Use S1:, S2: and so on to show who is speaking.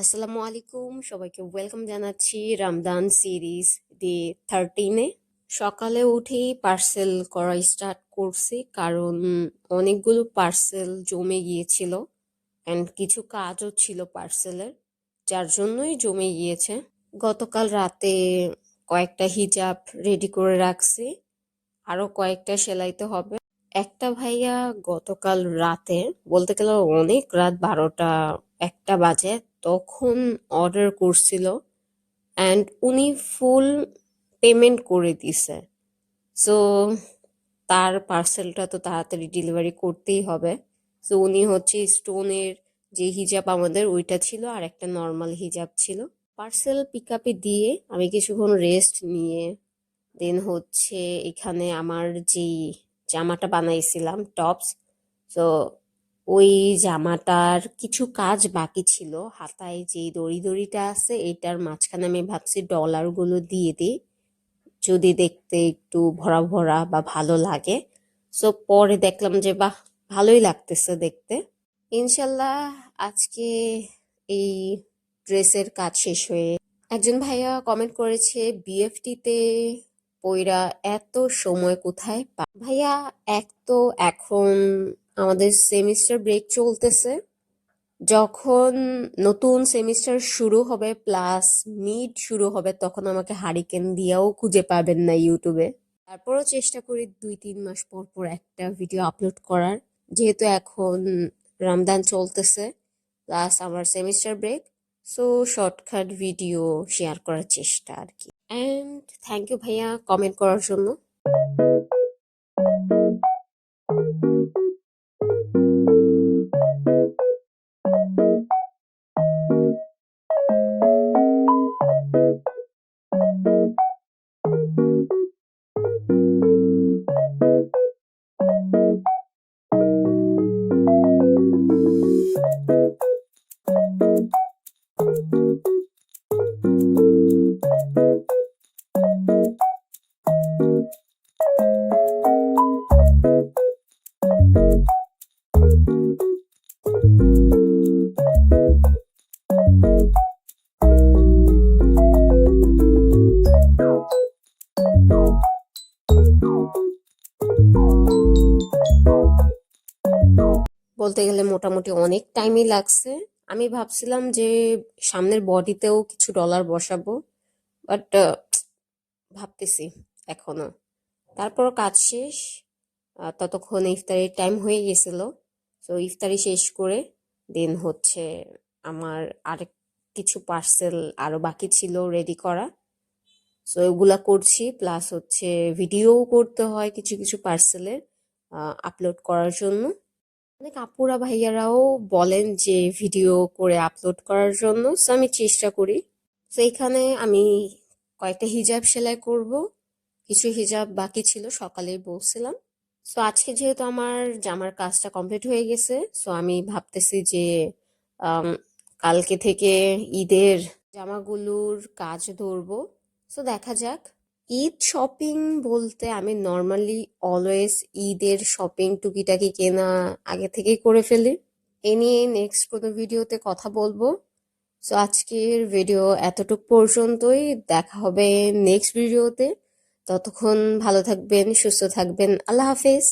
S1: আসসালামু আলাইকুম, সবাইকে ওয়েলকাম জানাচ্ছি রমজান সিরিজ ডে 13-এ। সকালে উঠেই পার্সেল করা স্টার্ট করছি, কারণ অনেকগুলো পার্সেল জমে গিয়েছিল অ্যান্ড কিছু কাজও ছিল পার্সেলের, যার জন্যই জমে গিয়েছে। গতকাল রাতে কয়েকটা হিজাব রেডি করে রাখছি, আরো কয়েকটা সেলাইতে হবে। একটা ভাইয়া গতকাল রাতে, বলতে গেলে অনেক রাত, 12টা 1টা বাজে, তখন অর্ডার করছিল অ্যান্ড উনি ফুল পেমেন্ট করে দিছে। সো তার পার্সেলটা তো তাড়াতাড়ি ডেলিভারি করতেই হবে। সো উনি হচ্ছে স্টোনের যে হিজাব আমাদের ওইটা ছিল, আর একটা নর্মাল হিজাব ছিল। পার্সেল পিক আপে দিয়ে আমি কিছুক্ষণ রেস্ট নিয়ে দেন হচ্ছে এখানে আমার যেই জামাটা বানাইছিলাম টপস, তো ওই জামাটার কিছু কাজ বাকি ছিল। হাতায় যেই দড়িটা আছে এটার মাঝখানে আমি ভাবছি ডলারগুলো দিয়ে দিই, যদি দেখতে একটু ভরা ভরা বা ভালো লাগে। সো পরে দেখলাম যে বাহ, ভালোই লাগতেছে দেখতে। ইনশাল্লাহ আজকে এই ড্রেসের কাজ শেষ হয়ে একজন ভাইয়া কমেন্ট করেছে, বিএফটি তে পইরা এত সময় কোথায় পা ভাইয়া? এক তো এখন আমাদের সেমিস্টার ব্রেক চলতেছে, যখন নতুন সেমিস্টার শুরু হবে প্লাস মিড শুরু হবে তখন আমাকে হারিকেন দিয়েও খুঁজে পাবেন না ইউটিউবে। তারপরও চেষ্টা করি 2-3 মাস পর পর একটা ভিডিও আপলোড করার, যেহেতু এখন রমজান চলতেছে প্লাস আমার semester break. So shortcut video share করার চেষ্টা আর কি। অ্যান্ড থ্যাংক ইউ ভাইয়া কমেন্ট করার জন্য। বলতে গেলে মোটামুটি অনেক টাইমই লাগছে। আমি ভাবছিলাম যে সামনের বডিতেও কিছু ডলার বসাবো, বাট ভাবতেছি এখনো। তারপর কাজ শেষ, ততক্ষণ ইফতারির টাইম হয়ে গেছিল। তো ইফতারি শেষ করে দেন হচ্ছে আমার আরেক কিছু পার্সেল আরো বাকি ছিল রেডি করা, সো এগুলা করছি। প্লাস হচ্ছে ভিডিও করতে হয় কিছু কিছু পার্সেলের আপলোড করার জন্য। অনেক আপুরা ভাইয়ারাও বলেন যে ভিডিও করে আপলোড করার জন্য, সো আমি চেষ্টা করি। তো এখানে আমি কয়েকটা হিজাব সেলাই করব, কিছু হিজাব বাকি ছিল সকালেই বলছিলাম। সো আজকে যেহেতু আমার জামার কাজটা কমপ্লিট হয়ে গেছে, সো আমি ভাবতেছি যে আম, কালকে থেকে ঈদের জামাগুলোর কাজ ধরবো। সো দেখা যাক। ঈদ শপিং বলতে আমি নর্মালি অলওয়েজ ঈদের শপিং টুকিটাকি কেনা আগে থেকেই করে ফেলি। এ নিয়ে নেক্সট কোনো ভিডিওতে কথা বলবো। সো আজকের ভিডিও এতটুক পর্যন্তই, দেখা হবে নেক্সট ভিডিওতে। ততক্ষণ ভালো থাকবেন, সুস্থ থাকবেন, আল্লাহ হাফেজ।